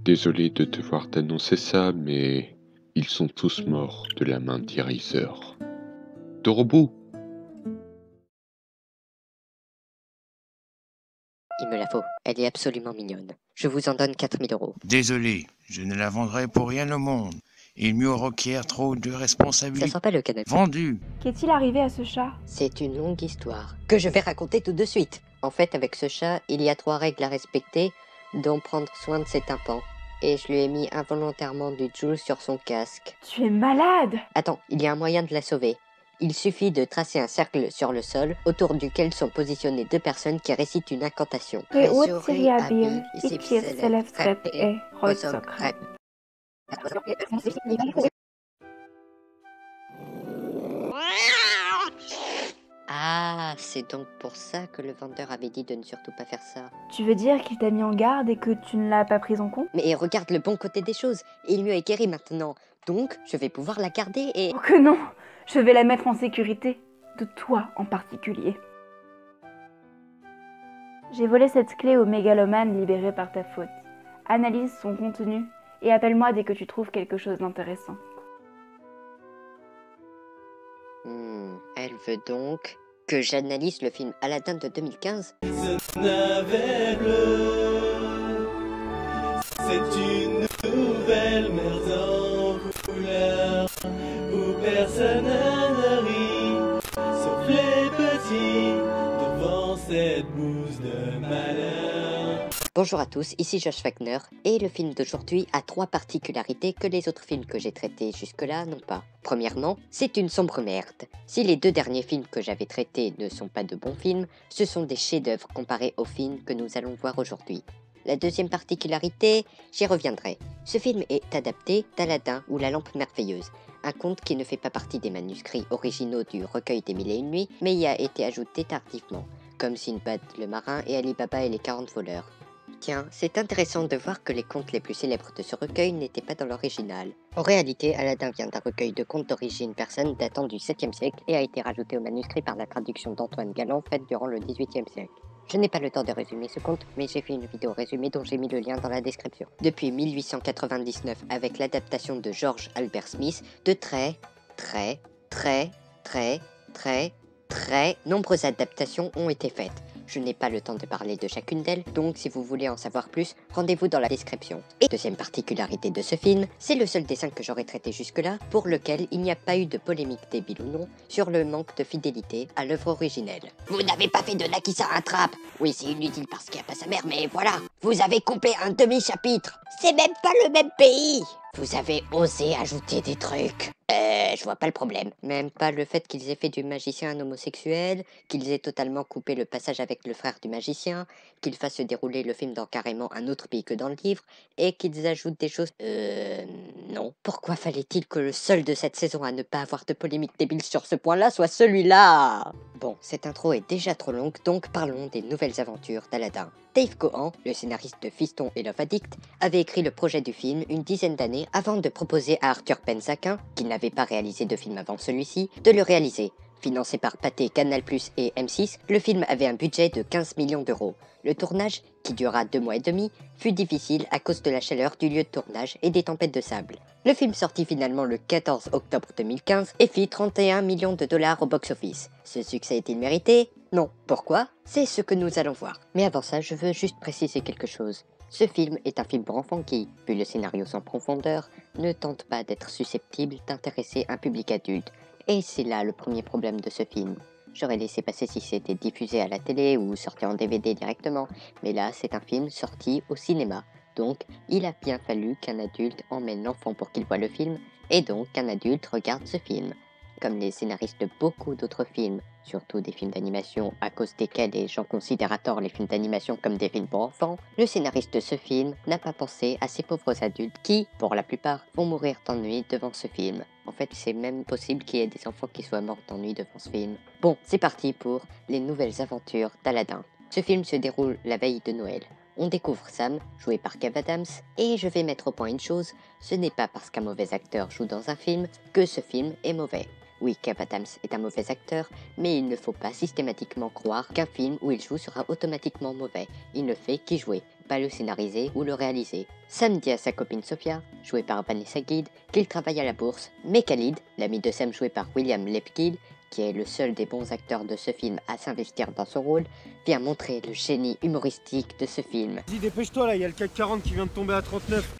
Désolé de devoir t'annoncer ça, mais ils sont tous morts de la main d'Eraser. Dorobu! Il me la faut, elle est absolument mignonne. Je vous en donne 4000 €. Désolé, je ne la vendrai pour rien au monde. Il me requiert trop de Ça responsabilités. sent pas le canapé. Vendu. Qu'est-il arrivé à ce chat? C'est une longue histoire, que je vais raconter tout de suite. En fait, avec ce chat, il y a 3 règles à respecter, dont prendre soin de ses tympans. Et je lui ai mis involontairement du Joule sur son casque. Tu es malade! Attends, il y a un moyen de la sauver. Il suffit de tracer un cercle sur le sol, autour duquel sont positionnées 2 personnes qui récitent une incantation. Reut Siriabir, Ikir Seleftrep et Rotsokrap. Ah, c'est donc pour ça que le vendeur avait dit de ne surtout pas faire ça. Tu veux dire qu'il t'a mis en garde et que tu ne l'as pas prise en compte? Mais regarde le bon côté des choses, il mieux est guéri maintenant. Donc, je vais pouvoir la garder et... Oh que non! Je vais la mettre en sécurité. De toi en particulier. J'ai volé cette clé au mégalomane libéré par ta faute. Analyse son contenu et appelle-moi dès que tu trouves quelque chose d'intéressant. Elle veut donc que j'analyse le film Aladdin de 2015. Ce navet bleu, c'est une nouvelle merde en couleur où personne ne rit, sauf les petits devant cette bouse de malheur. Bonjour à tous, ici Josh Wagner, et le film d'aujourd'hui a 3 particularités que les autres films que j'ai traités jusque-là n'ont pas. Premièrement, c'est une sombre merde. Si les 2 derniers films que j'avais traités ne sont pas de bons films, ce sont des chefs-d'œuvre comparés aux films que nous allons voir aujourd'hui. La deuxième particularité, j'y reviendrai. Ce film est adapté d'Aladin ou La Lampe Merveilleuse, un conte qui ne fait pas partie des manuscrits originaux du recueil des Mille et une Nuits, mais y a été ajouté tardivement, comme Sinbad le marin et Ali Baba et les 40 voleurs. Tiens, c'est intéressant de voir que les contes les plus célèbres de ce recueil n'étaient pas dans l'original. En réalité, Aladdin vient d'un recueil de contes d'origine persane datant du 7e siècle et a été rajouté au manuscrit par la traduction d'Antoine Galland faite durant le 18e siècle. Je n'ai pas le temps de résumer ce conte, mais j'ai fait une vidéo résumée dont j'ai mis le lien dans la description. Depuis 1899, avec l'adaptation de George Albert Smith, de très nombreuses adaptations ont été faites. Je n'ai pas le temps de parler de chacune d'elles, donc si vous voulez en savoir plus, rendez-vous dans la description. Et deuxième particularité de ce film, c'est le seul des 5 que j'aurais traité jusque-là, pour lequel il n'y a pas eu de polémique débile ou non, sur le manque de fidélité à l'œuvre originelle. Vous n'avez pas fait de Nakissa un trap. Oui, c'est inutile parce qu'il n'y a pas sa mère, mais voilà. Vous avez coupé un demi-chapitre. C'est même pas le même pays. Vous avez osé ajouter des trucs. Je vois pas le problème. Même pas le fait qu'ils aient fait du magicien un homosexuel, qu'ils aient totalement coupé le passage avec le frère du magicien, qu'ils fassent se dérouler le film dans carrément un autre pays que dans le livre, et qu'ils ajoutent des choses... non. Pourquoi fallait-il que le seul de cette saison à ne pas avoir de polémique débile sur ce point-là soit celui-là? Bon, cette intro est déjà trop longue, donc parlons des nouvelles aventures d'Aladin. Dave Cohen, le scénariste de Fiston et Love Addict, avait écrit le projet du film une dizaine d'années avant de proposer à Arthur Pensaquin, qui n'avait pas réalisé de film avant celui-ci, de le réaliser. Financé par Pathé, Canal+, et M6, le film avait un budget de 15 millions d'euros. Le tournage, qui dura 2 mois et demi, fut difficile à cause de la chaleur du lieu de tournage et des tempêtes de sable. Le film sortit finalement le 14 octobre 2015 et fit 31 millions de dollars au box-office. Ce succès est-il mérité? Non. Pourquoi? C'est ce que nous allons voir. Mais avant ça, je veux juste préciser quelque chose. Ce film est un film pour enfants qui, vu le scénario sans profondeur, ne tente pas d'être susceptible d'intéresser un public adulte. Et c'est là le premier problème de ce film. J'aurais laissé passer si c'était diffusé à la télé ou sorti en DVD directement, mais là c'est un film sorti au cinéma. Donc il a bien fallu qu'un adulte emmène l'enfant pour qu'il voie le film, et donc qu'un adulte regarde ce film. Comme les scénaristes de beaucoup d'autres films, surtout des films d'animation à cause desquels les gens considèrent à tort les films d'animation comme des films pour enfants, le scénariste de ce film n'a pas pensé à ces pauvres adultes qui, pour la plupart, vont mourir d'ennui devant ce film. En fait, c'est même possible qu'il y ait des enfants qui soient morts d'ennui devant ce film. Bon, c'est parti pour les nouvelles aventures d'Aladin. Ce film se déroule la veille de Noël. On découvre Sam, joué par Kev Adams, et je vais mettre au point une chose, ce n'est pas parce qu'un mauvais acteur joue dans un film que ce film est mauvais. Oui, Kev Adams est un mauvais acteur, mais il ne faut pas systématiquement croire qu'un film où il joue sera automatiquement mauvais. Il ne fait qu'y jouer, pas le scénariser ou le réaliser. Sam dit à sa copine Sophia, jouée par Vanessa Guide, qu'il travaille à la bourse, mais Khalid, l'ami de Sam joué par William Lepkill, qui est le seul des bons acteurs de ce film à s'investir dans son rôle, vient montrer le génie humoristique de ce film. Dis, dépêche-toi là, il y a le CAC 40 qui vient de tomber à 39.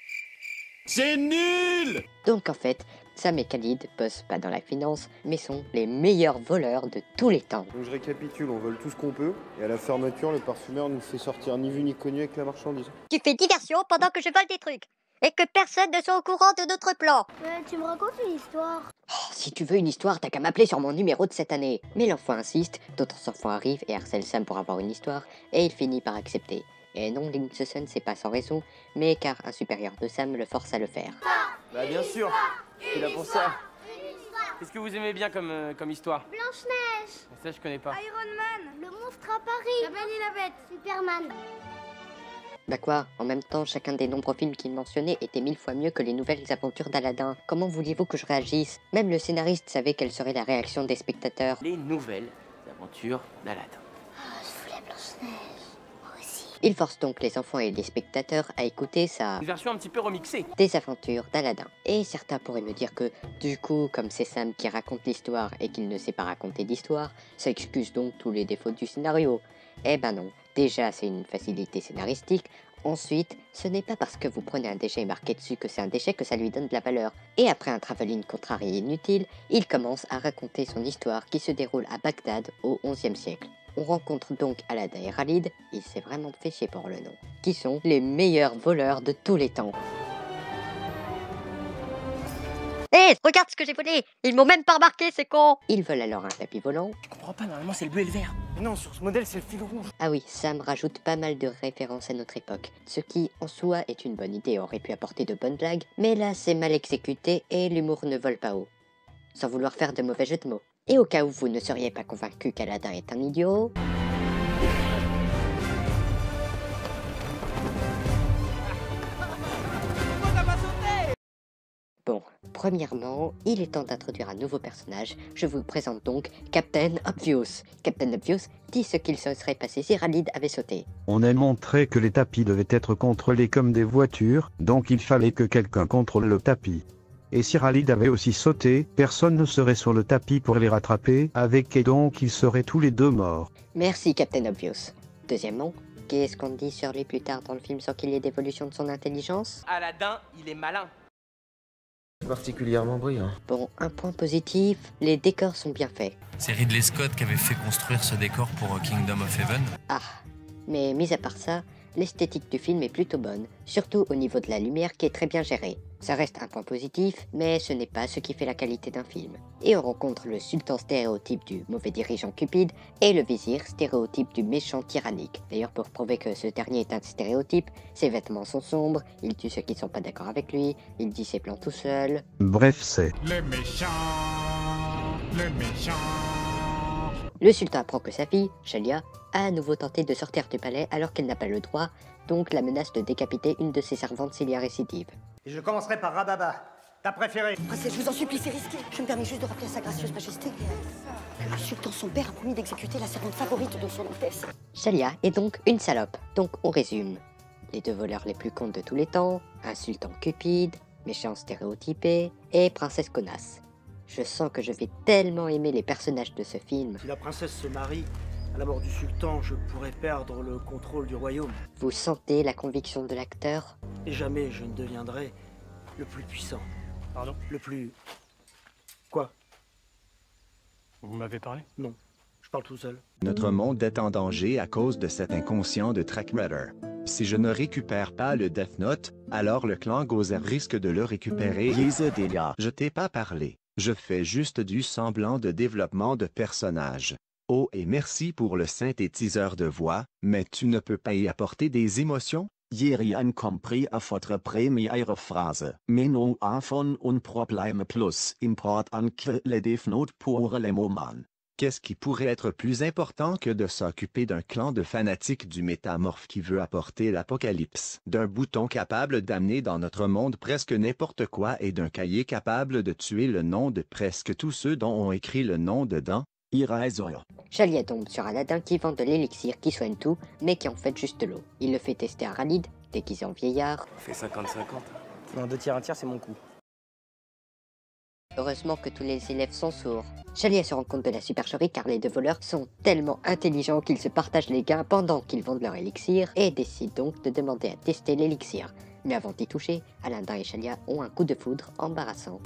C'est nul! Donc en fait, Sam et Khalid bossent pas dans la finance, mais sont les meilleurs voleurs de tous les temps. Donc je récapitule, on vole tout ce qu'on peut, et à la fermeture, le parfumeur nous fait sortir ni vu ni connu avec la marchandise. Tu fais diversion pendant que je vole des trucs, et que personne ne soit au courant de notre plan. Tu me racontes une histoire. Oh, si tu veux une histoire, t'as qu'à m'appeler sur mon numéro de cette année. Mais l'enfant insiste, d'autres enfants arrivent et harcèlent Sam pour avoir une histoire, et il finit par accepter. Et non, Link Susan, c'est pas sans raison, mais car un supérieur de Sam le force à le faire. Bah bien sûr, je suis là pour ça. Qu'est-ce que vous aimez bien comme histoire? Blanche-Neige. Ça je connais pas. Iron Man. Le monstre à Paris. La Belle et la Bête. Superman. Bah quoi, en même temps, chacun des nombreux films qu'il mentionnait était 1000 fois mieux que les nouvelles aventures d'Aladin. Comment vouliez-vous que je réagisse? Même le scénariste savait quelle serait la réaction des spectateurs. Les nouvelles aventures d'Aladin. Je voulais Blanche-Neige. Moi aussi. Il force donc les enfants et les spectateurs à écouter sa Une version un petit peu remixée. des aventures d'Aladin. Et certains pourraient me dire que, du coup, comme c'est Sam qui raconte l'histoire et qu'il ne sait pas raconter d'histoire, ça excuse donc tous les défauts du scénario. Eh ben non, déjà c'est une facilité scénaristique, ensuite, ce n'est pas parce que vous prenez un déchet marqué dessus que c'est un déchet que ça lui donne de la valeur. Et après un travelling contrarié inutile, il commence à raconter son histoire qui se déroule à Bagdad au XIe siècle. On rencontre donc Aladdin et Khalid, il s'est vraiment fait chier pour le nom, qui sont les meilleurs voleurs de tous les temps. Hé, regarde ce que j'ai volé! Ils m'ont même pas remarqué, c'est con! Ils veulent alors un tapis volant. Je comprends pas, normalement c'est le bleu et le vert. Mais non, sur ce modèle c'est le fil rouge. Ah oui, Sam rajoute pas mal de références à notre époque, ce qui en soi est une bonne idée, aurait pu apporter de bonnes blagues, mais là c'est mal exécuté et l'humour ne vole pas haut. Sans vouloir faire de mauvais jeux de mots. Et au cas où vous ne seriez pas convaincu qu'Aladin est un idiot... Bon, premièrement, il est temps d'introduire un nouveau personnage. Je vous présente donc Captain Obvious. Captain Obvious dit ce qu'il se serait passé si Khalid avait sauté. On a montré que les tapis devaient être contrôlés comme des voitures, donc il fallait que quelqu'un contrôle le tapis. Et si Khalid avait aussi sauté, personne ne serait sur le tapis pour les rattraper, avec et donc ils seraient tous les deux morts. Merci Captain Obvious. Deuxièmement, qu'est-ce qu'on dit sur lui plus tard dans le film sans qu'il y ait d'évolution de son intelligence? Aladin, il est malin. Particulièrement brillant. Bon, un point positif, les décors sont bien faits. C'est Ridley Scott qui avait fait construire ce décor pour Kingdom of Heaven. Ah, mais mis à part ça, l'esthétique du film est plutôt bonne, surtout au niveau de la lumière qui est très bien gérée. Ça reste un point positif, mais ce n'est pas ce qui fait la qualité d'un film. Et on rencontre le sultan stéréotype du mauvais dirigeant cupide et le vizir stéréotype du méchant tyrannique. D'ailleurs, pour prouver que ce dernier est un stéréotype, ses vêtements sont sombres, il tue ceux qui ne sont pas d'accord avec lui, il dit ses plans tout seul. Bref, c'est... Les méchants, les méchants. Le sultan apprend que sa fille, Shalia, a à nouveau tenté de sortir du palais alors qu'elle n'a pas le droit, donc la menace de décapiter une de ses servantes s'il y a récidive. Et je commencerai par Rababa, ta préférée. Princesse, je vous en supplie, c'est risqué. Je me permets juste de rappeler à sa gracieuse majesté que le sultan son père a promis d'exécuter la servante favorite de son Altesse. Shalia est donc une salope, donc on résume. Les deux voleurs les plus cons de tous les temps, un sultan cupide, méchant stéréotypé et princesse connasse. Je sens que je vais tellement aimer les personnages de ce film. Si la princesse se marie, à la mort du sultan, je pourrais perdre le contrôle du royaume. Vous sentez la conviction de l'acteur? Et jamais je ne deviendrai le plus puissant. Pardon? Le plus... Quoi? Vous m'avez parlé? Non, je parle tout seul. Notre monde est en danger à cause de cet inconscient de Trackmother. Si je ne récupère pas le Death Note, alors le clan Gozer risque de le récupérer. Je t'ai pas parlé. Je fais juste du semblant de développement de personnage. Oh et merci pour le synthétiseur de voix, mais tu ne peux pas y apporter des émotions? J'ai rien compris à votre première phrase. Mais non avons un problème plus important que le Death Note pour le moment. Qu'est-ce qui pourrait être plus important que de s'occuper d'un clan de fanatiques du métamorphe qui veut apporter l'apocalypse, d'un bouton capable d'amener dans notre monde presque n'importe quoi et d'un cahier capable de tuer le nom de presque tous ceux dont on écrit le nom dedans? Iraizora. Shalia tombe sur Aladdin qui vend de l'élixir qui soigne tout, mais qui est en fait juste de l'eau. Il le fait tester à Khalid, déguisé en vieillard. On fait 50-50. Non, 2 tiers, 1 tiers, c'est mon coup. Heureusement que tous les élèves sont sourds. Shalia se rend compte de la supercherie car les deux voleurs sont tellement intelligents qu'ils se partagent les gains pendant qu'ils vendent leur élixir et décide donc de demander à tester l'élixir. Mais avant d'y toucher, Aladdin et Shalia ont un coup de foudre embarrassant.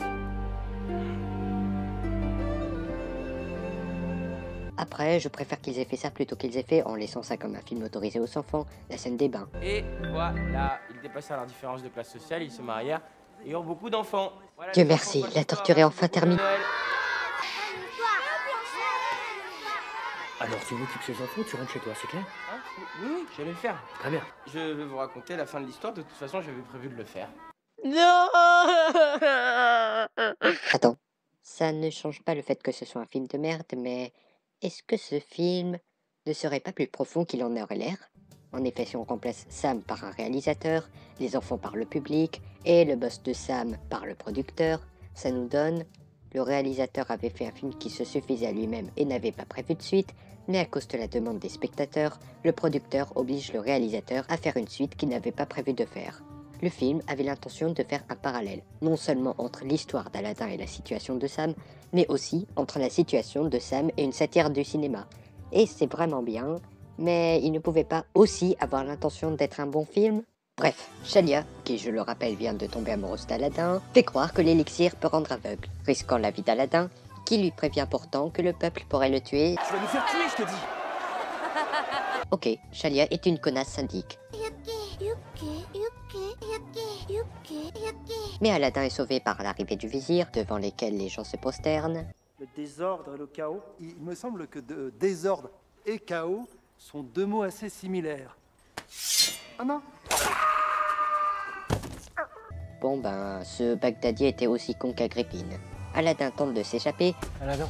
Après, je préfère qu'ils aient fait ça plutôt qu'ils aient fait, en laissant ça comme un film autorisé aux enfants, la scène des bains. Et voilà, ils dépassèrent leur différence de classe sociale, ils se marièrent et ont beaucoup d'enfants. Voilà, Dieu merci, la torture est enfin terminée. Alors tu m'occupes ces enfants, tu rentres chez toi, c'est clair? Hein? Oui, j'allais le faire. Très bien. Je vais vous raconter la fin de l'histoire, de toute façon j'avais prévu de le faire. Non. Attends, ça ne change pas le fait que ce soit un film de merde, mais est-ce que ce film ne serait pas plus profond qu'il en aurait l'air? En effet, si on remplace Sam par un réalisateur, les enfants par le public, et le boss de Sam par le producteur, ça nous donne... Le réalisateur avait fait un film qui se suffisait à lui-même et n'avait pas prévu de suite, mais à cause de la demande des spectateurs, le producteur oblige le réalisateur à faire une suite qu'il n'avait pas prévu de faire. Le film avait l'intention de faire un parallèle, non seulement entre l'histoire d'Aladin et la situation de Sam, mais aussi entre la situation de Sam et une satire du cinéma. Et c'est vraiment bien, mais il ne pouvait pas aussi avoir l'intention d'être un bon film. Bref, Shalia, qui je le rappelle vient de tomber amoureuse d'Aladin, fait croire que l'élixir peut rendre aveugle, risquant la vie d'Aladin, qui lui prévient pourtant que le peuple pourrait le tuer. Tu vas nous faire tuer, je te dis. Ok, Shalia est une connasse syndique. Mais Aladin est sauvé par l'arrivée du vizir, devant lesquels les gens se prosternent. Le désordre et le chaos, il me semble que désordre et chaos sont deux mots assez similaires. Ah non. Bon ben, ce Bagdadi était aussi con qu'Agrippine. Aladin tente de s'échapper. Aladin.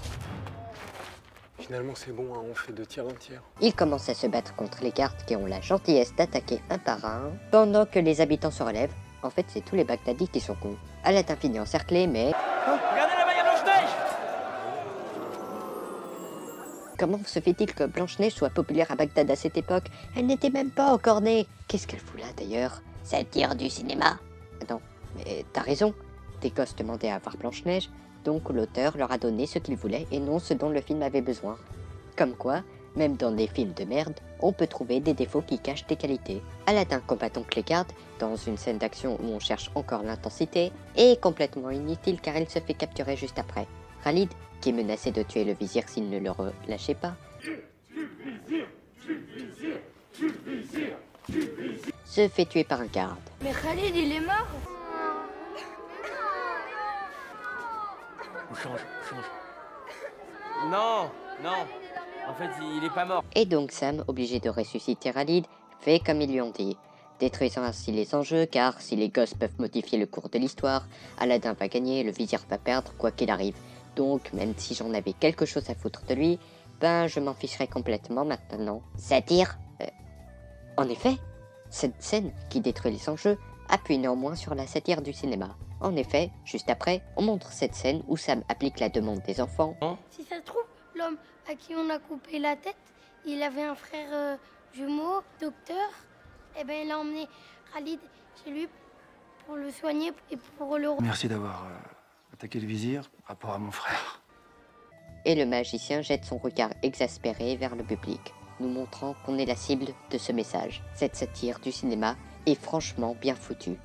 Finalement c'est bon, hein, on fait 2 tiers, 1 tiers. Il commence à se battre contre les gardes qui ont la gentillesse d'attaquer un par un, pendant que les habitants se relèvent. En fait, c'est tous les Bagdadis qui sont cons. Aladin finit encerclé, mais... Regardez là-bas, il y a Blanche-Neige. Comment se fait-il que Blanche-Neige soit populaire à Bagdad à cette époque? Elle n'était même pas encore née. Qu'est-ce qu'elle fout là d'ailleurs? Satire du cinéma. Attends, mais t'as raison. Des gosses demandaient à voir Blanche-Neige, donc l'auteur leur a donné ce qu'ils voulaient et non ce dont le film avait besoin. Comme quoi, même dans des films de merde, on peut trouver des défauts qui cachent des qualités. Aladin combat donc les gardes, dans une scène d'action où on cherche encore l'intensité, et complètement inutile car il se fait capturer juste après. Khalid, qui est menacé de tuer le vizir s'il ne le relâchait pas, se fait tuer par un garde. Mais Khalid, il est mort. On change. Non. En fait, il est pas mort. Et donc Sam, obligé de ressusciter Khalid, fait comme ils lui ont dit, détruisant ainsi les enjeux, car si les gosses peuvent modifier le cours de l'histoire, Aladin va gagner, le vizir va perdre, quoi qu'il arrive. Donc, même si j'en avais quelque chose à foutre de lui, ben je m'en ficherais complètement maintenant. Satire En effet, cette scène qui détruit les enjeux appuie néanmoins sur la satire du cinéma. En effet, juste après, on montre cette scène où Sam applique la demande des enfants. Si ça se trouve, l'homme à qui on a coupé la tête, il avait un frère jumeau, docteur. Et ben il a emmené Khalid chez lui pour le soigner et pour le... Merci d'avoir attaqué le vizir par rapport à mon frère. Et le magicien jette son regard exaspéré vers le public, nous montrant qu'on est la cible de ce message. Cette satire du cinéma est franchement bien foutue.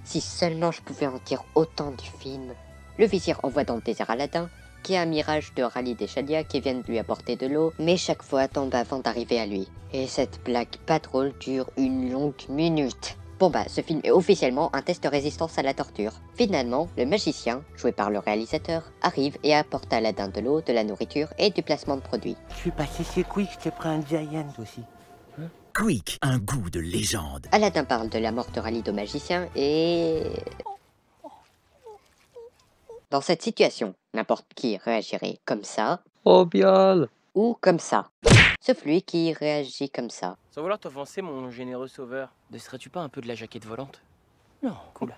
Si seulement je pouvais en dire autant du film. Le vizir envoie dans le désert Aladin, qui est un mirage de Khalid et Shalia qui viennent lui apporter de l'eau, mais chaque fois tombe avant d'arriver à lui. Et cette blague pas drôle dure une longue minute. Bon bah, ce film est officiellement un test de résistance à la torture. Finalement, le magicien, joué par le réalisateur, arrive et apporte à Aladin de l'eau, de la nourriture et du placement de produits. Je suis passé chez Quick, je t'ai pris un Giant aussi. Quick, un goût de légende. Aladin parle de la mort de Khalid au magicien et... Dans cette situation, n'importe qui réagirait comme ça. Oh bien. Ou comme ça. Sauf lui qui réagit comme ça. Sans vouloir t'offenser, mon généreux sauveur, ne serais-tu pas un peu de la jaquette volante? Non, cool.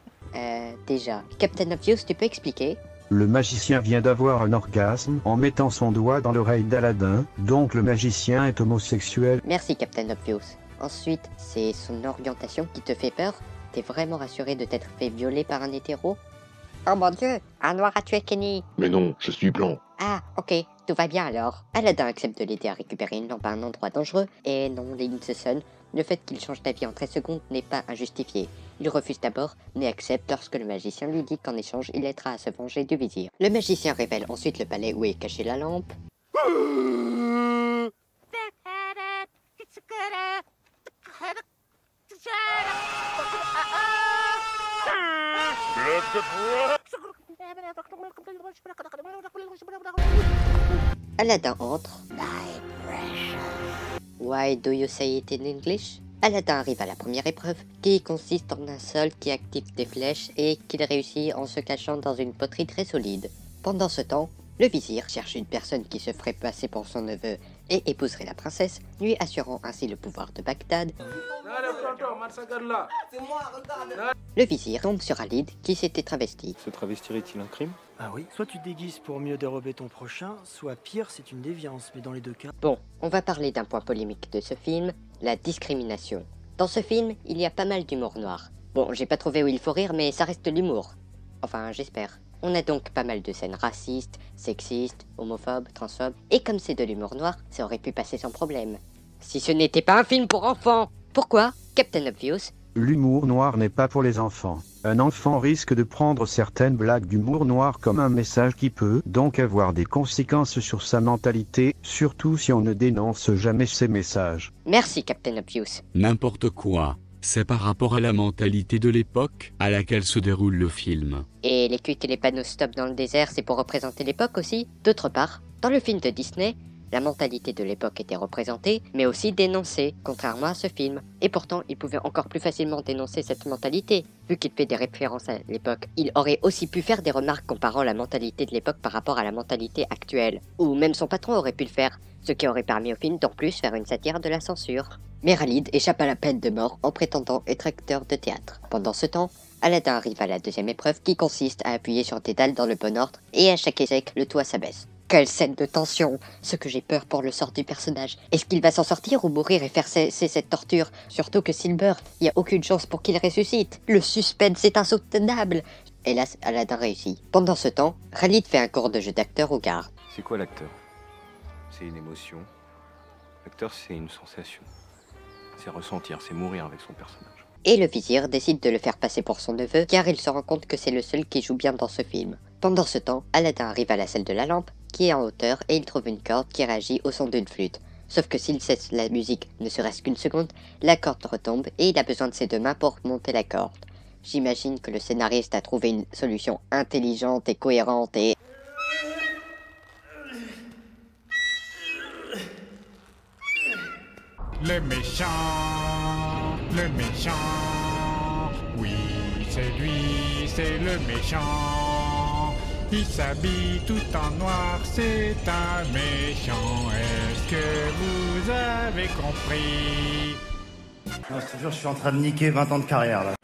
Déjà, Captain Obvious, tu peux expliquer? Le magicien vient d'avoir un orgasme en mettant son doigt dans l'oreille d'Aladin, donc le magicien est homosexuel. Merci Captain Obvious. Ensuite, c'est son orientation qui te fait peur? T'es vraiment rassuré de t'être fait violer par un hétéro? Oh mon dieu, un noir a tué Kenny. Mais non, je suis blanc. Ah, ok, tout va bien alors. Aladin accepte de l'aider à récupérer une lampe à un endroit dangereux, et non, Linson, le fait qu'il change d'avis en 13 secondes n'est pas injustifié. Il refuse d'abord, mais accepte lorsque le magicien lui dit qu'en échange, il aidera à se venger du vizir. Le magicien révèle ensuite le palais où est cachée la lampe. Aladin entre. Why do you say it in English? Aladin arrive à la première épreuve, qui consiste en un sol qui active des flèches et qu'il réussit en se cachant dans une poterie très solide. Pendant ce temps, le vizir cherche une personne qui se ferait passer pour son neveu et épouserait la princesse, lui assurant ainsi le pouvoir de Bagdad. Le vizir tombe sur Khalid qui s'était travesti. Se travestir est-il un crime? Ah oui. Soit tu te déguises pour mieux dérober ton prochain, soit pire, c'est une déviance, mais dans les deux cas... Bon, on va parler d'un point polémique de ce film, la discrimination. Dans ce film, il y a pas mal d'humour noir. Bon, j'ai pas trouvé où il faut rire, mais ça reste de l'humour. Enfin, j'espère. On a donc pas mal de scènes racistes, sexistes, homophobes, transphobes, et comme c'est de l'humour noir, ça aurait pu passer sans problème. Si ce n'était pas un film pour enfants! Pourquoi, Captain Obvious? L'humour noir n'est pas pour les enfants. Un enfant risque de prendre certaines blagues d'humour noir comme un message qui peut donc avoir des conséquences sur sa mentalité, surtout si on ne dénonce jamais ces messages. Merci Captain Obvious. N'importe quoi. C'est par rapport à la mentalité de l'époque à laquelle se déroule le film. Et les cuites et les panneaux stop dans le désert, c'est pour représenter l'époque aussi. D'autre part, dans le film de Disney, la mentalité de l'époque était représentée, mais aussi dénoncée, contrairement à ce film. Et pourtant, il pouvait encore plus facilement dénoncer cette mentalité. Vu qu'il fait des références à l'époque, il aurait aussi pu faire des remarques comparant la mentalité de l'époque par rapport à la mentalité actuelle. Ou même son patron aurait pu le faire, ce qui aurait permis au film d'en plus faire une satire de la censure. Mais Khalid échappe à la peine de mort en prétendant être acteur de théâtre. Pendant ce temps, Aladin arrive à la deuxième épreuve qui consiste à appuyer sur des dalles dans le bon ordre, et à chaque échec, le toit s'abaisse. Quelle scène de tension! Ce que j'ai peur pour le sort du personnage. Est-ce qu'il va s'en sortir ou mourir et faire cesser cette torture? Surtout que s'il meurt, il n'y a aucune chance pour qu'il ressuscite. Le suspense est insoutenable. Hélas, Aladin réussit. Pendant ce temps, Khalid fait un cours de jeu d'acteur au garde. C'est quoi l'acteur? C'est une émotion. L'acteur, c'est une sensation. C'est ressentir, c'est mourir avec son personnage. Et le vizir décide de le faire passer pour son neveu car il se rend compte que c'est le seul qui joue bien dans ce film. Pendant ce temps, Aladin arrive à la salle de la lampe, qui est en hauteur, et il trouve une corde qui réagit au son d'une flûte. Sauf que s'il cesse la musique ne serait-ce qu'une seconde, la corde retombe et il a besoin de ses deux mains pour monter la corde. J'imagine que le scénariste a trouvé une solution intelligente et cohérente et... Le méchant, oui c'est lui, c'est le méchant. Il s'habille tout en noir, c'est un méchant. Est-ce que vous avez compris? Non, je te jure, je suis en train de niquer 20 ans de carrière là.